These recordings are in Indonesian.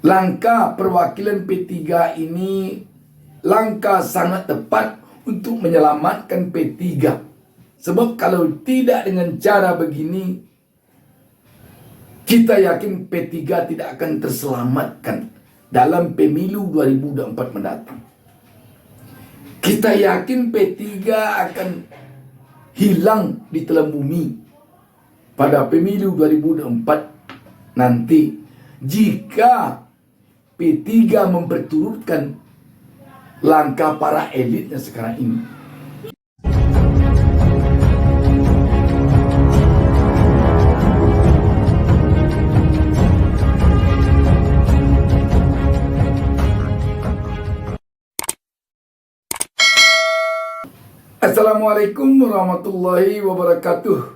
Langkah perwakilan P3 ini langkah sangat tepat untuk menyelamatkan P3. Sebab kalau tidak dengan cara begini, kita yakin P3 tidak akan terselamatkan dalam pemilu 2024 mendatang. Kita yakin P3 akan hilang di telan bumi pada pemilu 2024 nanti jika P3 memperturutkan langkah para elitnya sekarang ini. Assalamualaikum warahmatullahi wabarakatuh.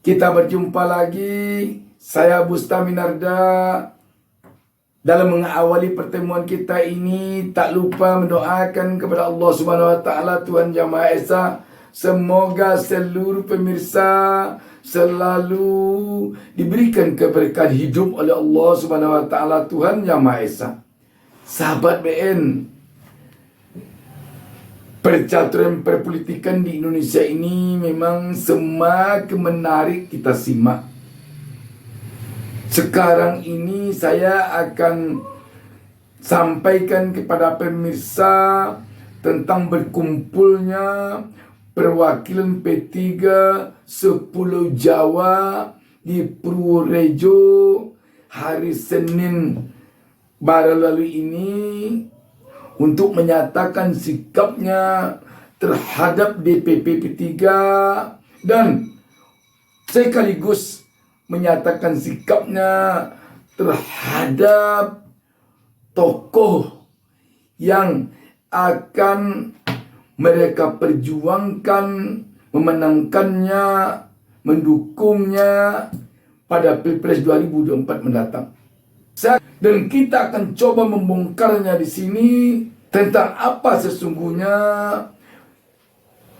Kita berjumpa lagi. Saya Bustami Narda. Dalam mengawali pertemuan kita ini, tak lupa mendoakan kepada Allah Subhanahu Wa Taala, Tuhan Yang Maha Esa, semoga seluruh pemirsa selalu diberikan keberkahan hidup oleh Allah Subhanahu Wa Taala, Tuhan Yang Maha Esa. Sahabat BN, percaturan perpolitikan di Indonesia ini memang semakin menarik kita simak. Sekarang ini saya akan sampaikan kepada pemirsa tentang berkumpulnya perwakilan P3 sepulau Jawa di Purworejo hari Senin baru lalu ini untuk menyatakan sikapnya terhadap DPP P3 dan sekaligus menyatakan sikapnya terhadap tokoh yang akan mereka perjuangkan, memenangkannya, mendukungnya pada Pilpres 2024 mendatang. Dan kita akan coba membongkarnya di sini tentang apa sesungguhnya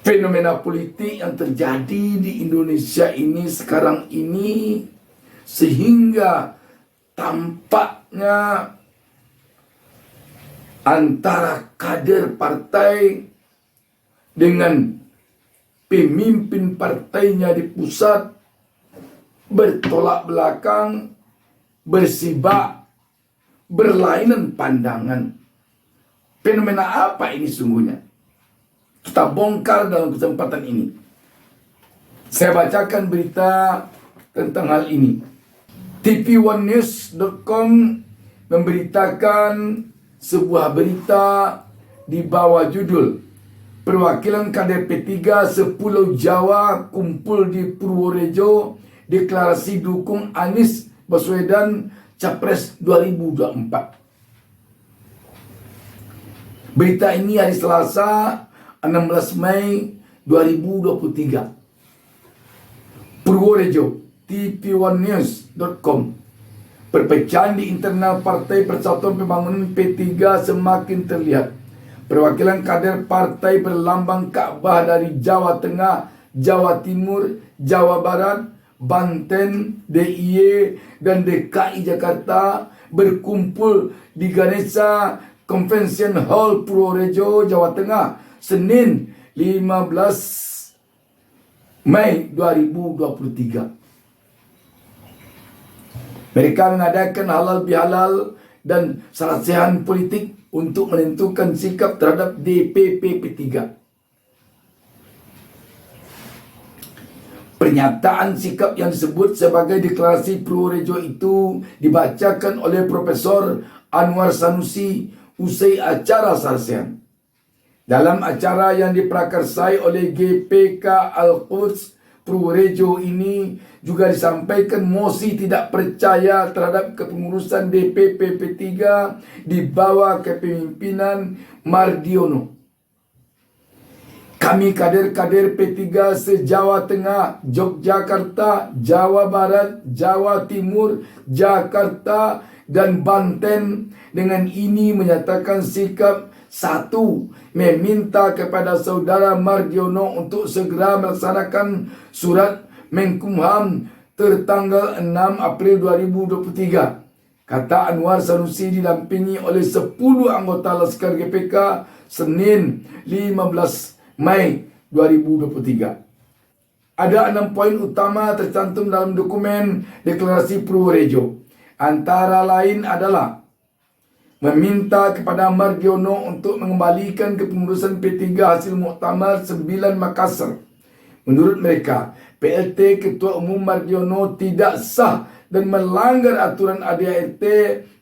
fenomena politik yang terjadi di Indonesia ini sekarang ini, sehingga tampaknya antara kader partai dengan pemimpin partainya di pusat bertolak belakang, bersibak, berlainan pandangan. Fenomena apa ini sungguhnya? Kita bongkar dalam kesempatan ini. Saya bacakan berita tentang hal ini. TV1news.com memberitakan sebuah berita di bawah judul perwakilan kader P3 sepulau Jawa kumpul di Purworejo, deklarasi dukung Anies Baswedan Capres 2024. Berita ini hari Selasa 16 Mei 2023. Purworejo, TV1news.com. Perpecahan di internal Partai Persatuan Pembangunan P3 semakin terlihat. Perwakilan kader partai berlambang Ka'bah dari Jawa Tengah, Jawa Timur, Jawa Barat, Banten, DIY, dan DKI Jakarta berkumpul di Ganesha Convention Hall Purworejo, Jawa Tengah, Senin 15 Mei 2023. Mereka mengadakan halal bihalal dan sarasehan politik untuk menentukan sikap terhadap DPP P3. Pernyataan sikap yang disebut sebagai deklarasi Purworejo itu dibacakan oleh Profesor Anwar Sanusi usai acara sarasehan. Dalam acara yang diprakarsai oleh GPK Al-Quds Purworejo ini juga disampaikan mosi tidak percaya terhadap kepengurusan DPP P3 di bawah kepemimpinan Mardiono. Kami kader-kader P3 se-Jawa Tengah, Yogyakarta, Jawa Barat, Jawa Timur, Jakarta, dan Banten dengan ini menyatakan sikap. Satu, meminta kepada saudara Mardiono untuk segera melaksanakan surat Menkumham tertanggal 6 April 2023. kata Anwar Sanusi didampingi oleh 10 anggota Laskar GPK Senin 15 Mei 2023. Ada 6 poin utama tercantum dalam dokumen deklarasi Purworejo. Antara lain adalah meminta kepada Mardiono untuk mengembalikan kepengurusan P3 hasil Muktamar 9 Makassar. Menurut mereka, PLT Ketua Umum Mardiono tidak sah dan melanggar aturan ADART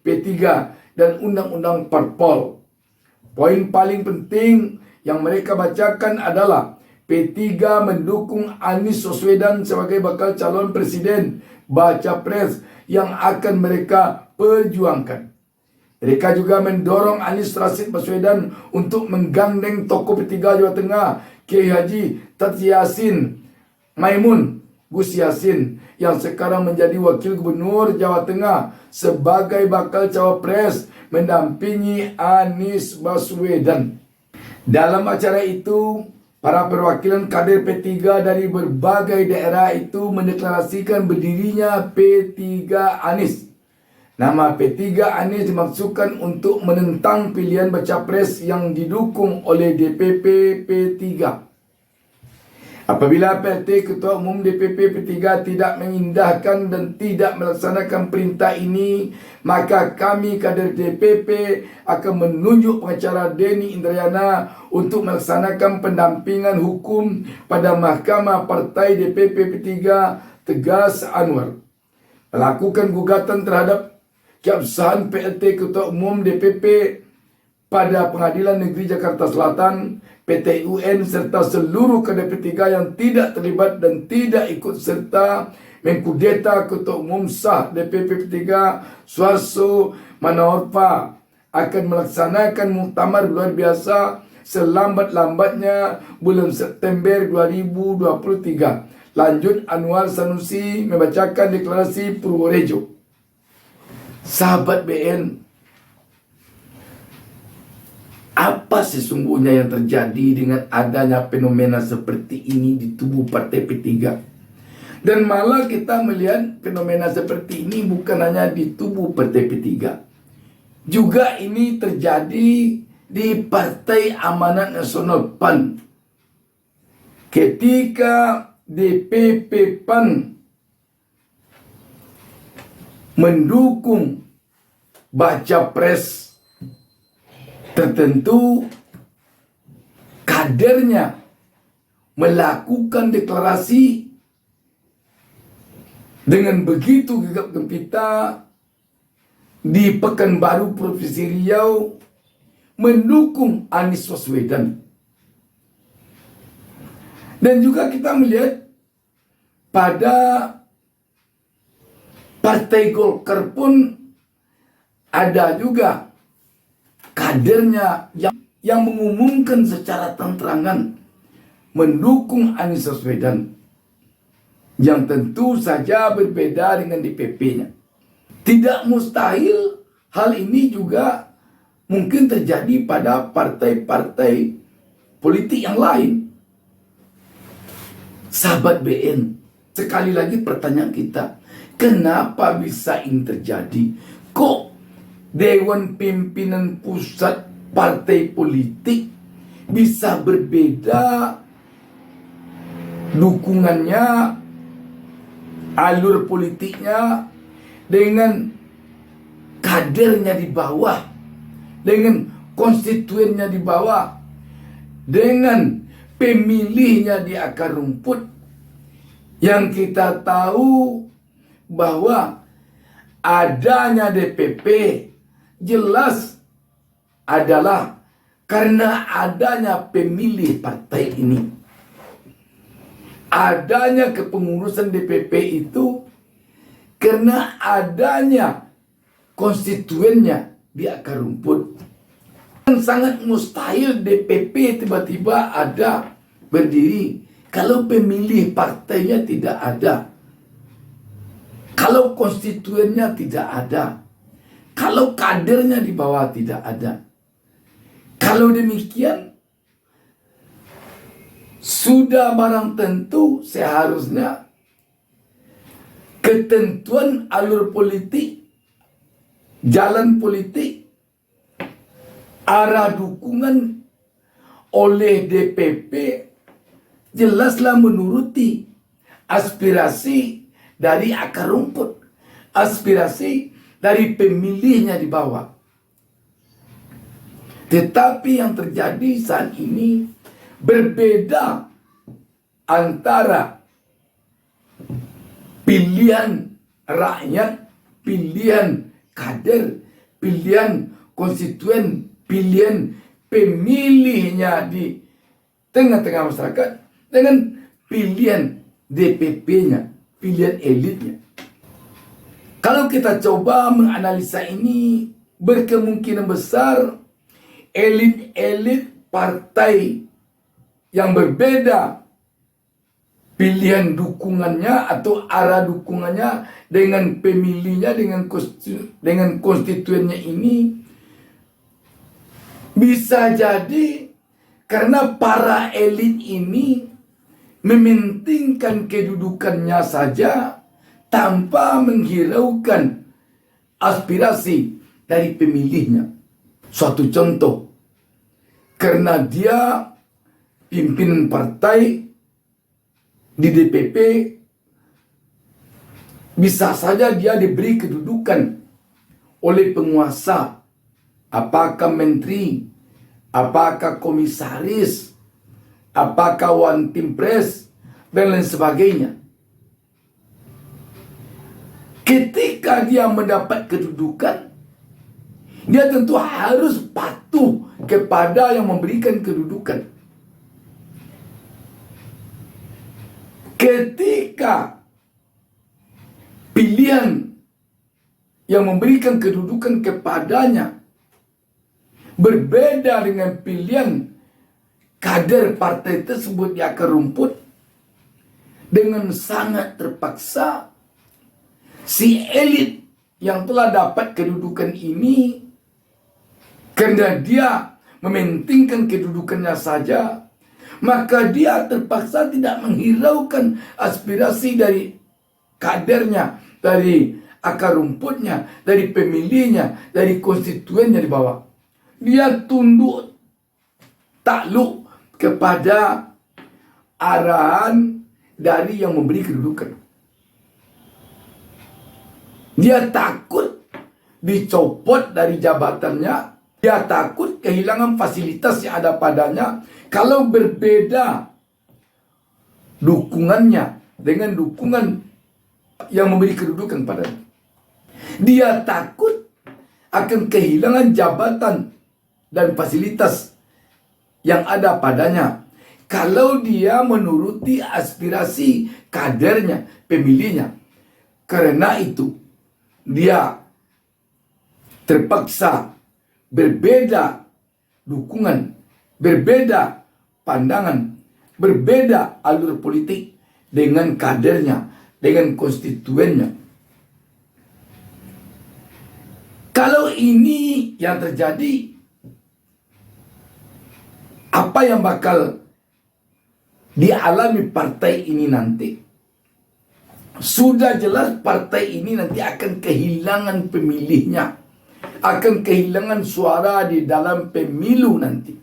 P3 dan Undang-Undang Parpol. Poin paling penting yang mereka bacakan adalah P3 mendukung Anies Baswedan sebagai bakal calon presiden baca pres yang akan mereka perjuangkan. Mereka juga mendorong Anies Rashid Baswedan untuk menggandeng tokoh P3 Jawa Tengah, Kiai Haji Tadji Yassin Maimun Gus Yassin yang sekarang menjadi Wakil Gubernur Jawa Tengah sebagai bakal cawapres mendampingi Anies Baswedan. Dalam acara itu, para perwakilan kader P3 dari berbagai daerah itu mendeklarasikan berdirinya P3 Anies. Nama P3 Anies dimaksudkan untuk menentang pilihan baca pres yang didukung oleh DPP P3. Apabila PLT Ketua Umum DPP P3 tidak mengindahkan dan tidak melaksanakan perintah ini, maka kami kader DPP akan menunjuk pengacara Denny Indrayana untuk melaksanakan pendampingan hukum pada Mahkamah Partai DPP P3, tegas Anwar. Melakukan gugatan terhadap keabsahan PLT Ketua Umum DPP pada Pengadilan Negeri Jakarta Selatan, PT UN serta seluruh kader P3 yang tidak terlibat dan tidak ikut serta mengkudeta Ketua Umum sah DPP P3 Suharso Manoarfa akan melaksanakan muktamar luar biasa selambat-lambatnya bulan September 2023. Lanjut Anwar Sanusi membacakan deklarasi Purworejo. Sahabat BN, apa sesungguhnya yang terjadi dengan adanya fenomena seperti ini di tubuh Partai P3? Dan malah kita melihat fenomena seperti ini bukan hanya di tubuh Partai P3. Juga ini terjadi di Partai Amanat Nasional PAN. Ketika DPP PAN mendukung baca pres tertentu, kadernya melakukan deklarasi dengan begitu gegap gempita di Pekanbaru Provinsi Riau mendukung Anies Baswedan. Dan juga kita melihat pada Partai Golkar pun ada juga kadernya yang mengumumkan secara terang-terangan mendukung Anies Baswedan, yang tentu saja berbeda dengan DPP-nya. Tidak mustahil hal ini juga mungkin terjadi pada partai-partai politik yang lain. Sahabat BN, sekali lagi pertanyaan kita, kenapa bisa ini terjadi? Kok Dewan Pimpinan Pusat Partai Politik bisa berbeda dukungannya, alur politiknya dengan kadernya di bawah, dengan konstituennya di bawah, dengan pemilihnya di akar rumput, yang kita tahu bahwa adanya DPP jelas adalah karena adanya pemilih partai ini. Adanya kepengurusan DPP itu karena adanya konstituennya di akar rumput. Sangat mustahil DPP tiba-tiba ada berdiri kalau pemilih partainya tidak ada, kalau konstituennya tidak ada, kalau kadernya di bawah tidak ada. Kalau demikian, sudah barang tentu seharusnya ketentuan alur politik jalan politik, arah dukungan oleh DPP jelaslah menuruti aspirasi dari akar rumput, aspirasi dari pemilihnya di bawah. Tetapi yang terjadi saat ini berbeda antara pilihan rakyat, pilihan kader, pilihan konstituen, pilihan pemilihnya di tengah-tengah masyarakat dengan pilihan DPP-nya, pilihan elitnya. Kalau kita coba menganalisa ini, berkemungkinan besar elit-elit partai yang berbeda pilihan dukungannya atau arah dukungannya dengan pemilihnya, dengan konstituennya ini, bisa jadi karena para elit ini mementingkan kedudukannya saja tanpa menghiraukan aspirasi dari pemilihnya. Suatu contoh, karena dia pimpinan partai di DPP, bisa saja dia diberi kedudukan oleh penguasa, apakah menteri, apakah komisaris, apakah one team press, dan lain sebagainya. Ketika dia mendapat kedudukan, dia tentu harus patuh kepada yang memberikan kedudukan. Ketika pilihan yang memberikan kedudukan kepadanya berbeda dengan pilihan kader partai tersebut di akar rumput, dengan sangat terpaksa si elit yang telah dapat kedudukan ini, karena dia mementingkan kedudukannya saja, maka dia terpaksa tidak menghiraukan aspirasi dari kadernya, dari akar rumputnya, dari pemilihnya, dari konstituennya di bawah. Dia tunduk takluk kepada arahan dari yang memberi kedudukan. Dia takut dicopot dari jabatannya. Dia takut kehilangan fasilitas yang ada padanya kalau berbeda dukungannya dengan dukungan yang memberi kedudukan padanya. Dia takut akan kehilangan jabatan dan fasilitas yang ada padanya kalau dia menuruti aspirasi kadernya, pemilihnya. Karena itu, dia terpaksa berbeda dukungan, berbeda pandangan, berbeda alur politik dengan kadernya, dengan konstituennya. Kalau ini yang terjadi, apa yang bakal dialami partai ini nanti? Sudah jelas partai ini nanti akan kehilangan pemilihnya, akan kehilangan suara di dalam pemilu nanti.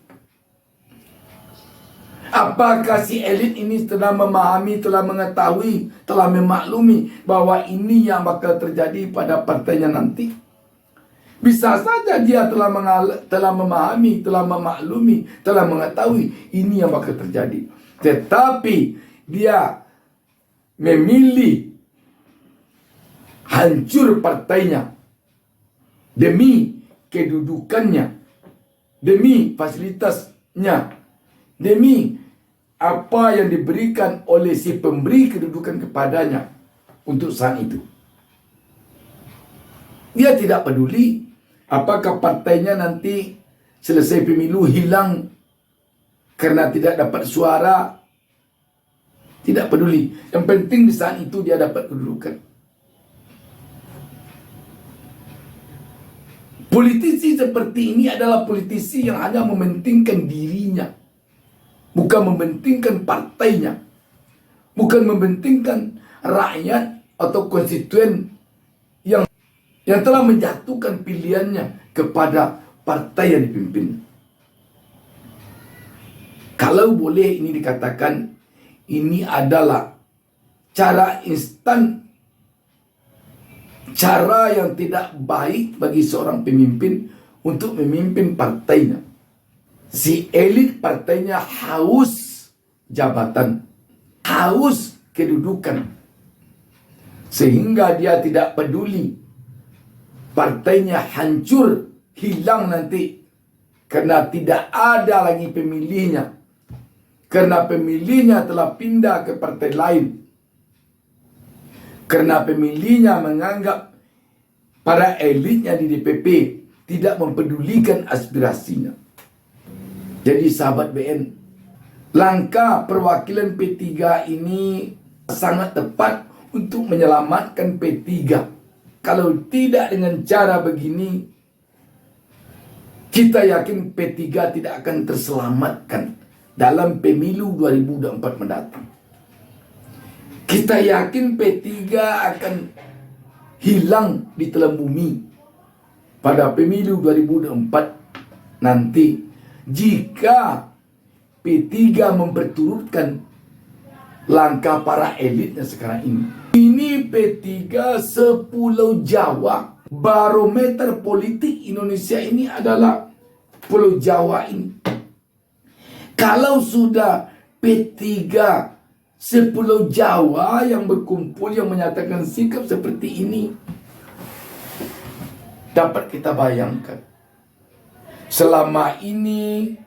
Apakah si elit ini telah memahami, telah mengetahui, telah memaklumi bahwa ini yang bakal terjadi pada partainya nanti? Bisa saja dia telah memahami, telah memaklumi, telah mengetahui ini yang bakal terjadi. Tetapi dia memilih hancur partainya demi kedudukannya, demi fasilitasnya, demi apa yang diberikan oleh si pemberi kedudukan kepadanya untuk saat itu. Dia tidak peduli apakah partainya nanti selesai pemilu hilang karena tidak dapat suara. Tidak peduli. Yang penting di saat itu dia dapat kedudukan. Politisi seperti ini adalah politisi yang hanya mementingkan dirinya, bukan mementingkan partainya, bukan mementingkan rakyat atau konstituen yang yang telah menjatuhkan pilihannya kepada partai yang dipimpin. Kalau boleh ini dikatakan, ini adalah cara instan, cara yang tidak baik bagi seorang pemimpin untuk memimpin partainya. Si elit partainya haus jabatan, haus kedudukan, sehingga dia tidak peduli partainya hancur, hilang nanti, karena tidak ada lagi pemilihnya, karena pemilihnya telah pindah ke partai lain, karena pemilihnya menganggap para elitnya di DPP tidak mempedulikan aspirasinya. Jadi sahabat BN, langkah perwakilan P3 ini sangat tepat untuk menyelamatkan P3. Kalau tidak dengan cara begini, kita yakin P3 tidak akan terselamatkan dalam pemilu 2024 mendatang. Kita yakin P3 akan hilang di telan bumi pada pemilu 2024 nanti, jika P3 memperturutkan langkah para elitnya sekarang ini. Ini P3 sepulau Jawa. Barometer politik Indonesia ini adalah Pulau Jawa ini. Kalau sudah P3 sepulau Jawa yang berkumpul, yang menyatakan sikap seperti ini, dapat kita bayangkan selama ini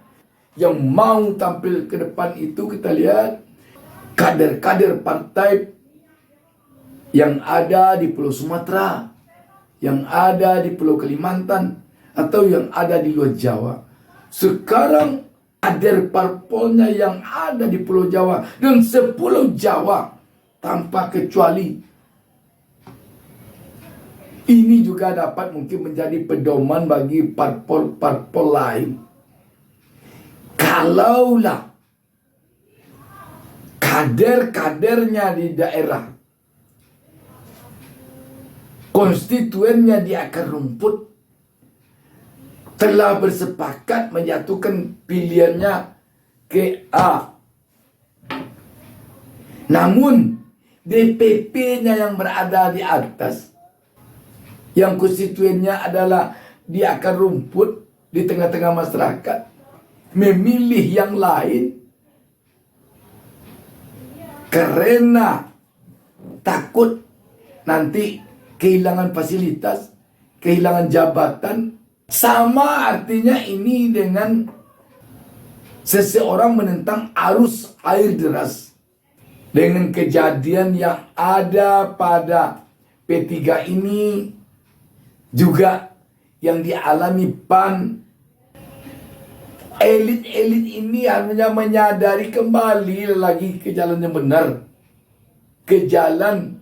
yang mau tampil ke depan itu, kita lihat kader-kader partai yang ada di Pulau Sumatera, yang ada di Pulau Kalimantan, atau yang ada di luar Jawa. Sekarang kader parpolnya yang ada di Pulau Jawa dan sepulau Jawa tanpa kecuali, ini juga dapat mungkin menjadi pedoman bagi parpol-parpol lain. Kalaulah kader-kadernya di daerah, konstituennya di akar rumput, telah bersepakat menjatuhkan pilihannya ke A, namun DPP-nya yang berada di atas, yang konstituennya adalah di akar rumput, di tengah-tengah masyarakat, memilih yang lain karena takut nanti kehilangan fasilitas, kehilangan jabatan. Sama artinya ini dengan seseorang menentang arus air deras. Dengan kejadian yang ada pada P3 ini, juga yang dialami PAN, elit-elit ini hanya menyadari kembali lagi ke jalan yang benar, ke jalan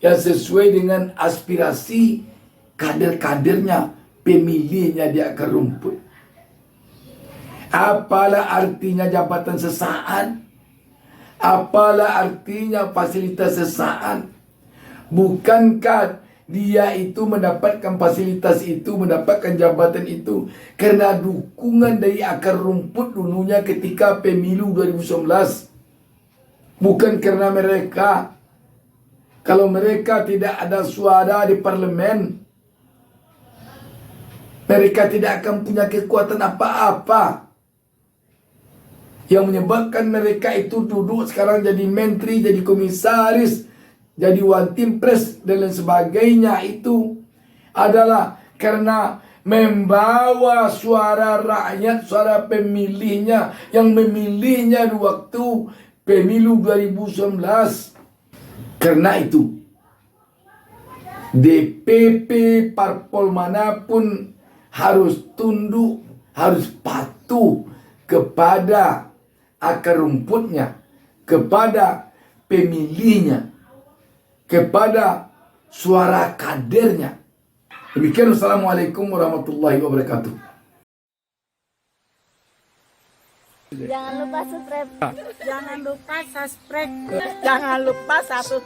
yang sesuai dengan aspirasi kader-kadernya, pemilihnya di akar rumput. Apalah artinya jabatan sesaat? Apalah artinya fasilitas sesaat? Bukankah dia itu mendapatkan fasilitas itu, mendapatkan jabatan itu karena dukungan dari akar rumput dulunya ketika pemilu 2019? Bukan karena mereka. Kalau mereka tidak ada suara di parlemen, mereka tidak akan punya kekuatan apa-apa. Yang menyebabkan mereka itu duduk sekarang jadi menteri, jadi komisaris, jadi Wantimpres dan lain sebagainya, itu adalah karena membawa suara rakyat, suara pemilihnya yang memilihnya di waktu pemilu 2019. Karena itu DPP parpol manapun harus tunduk, harus patuh kepada akar rumputnya, kepada pemilihnya, kepada suara kadernya. Demikian, wassalamualaikum warahmatullahi wabarakatuh. Jangan lupa subscribe. Jangan lupa subscribe. Jangan lupa subscribe.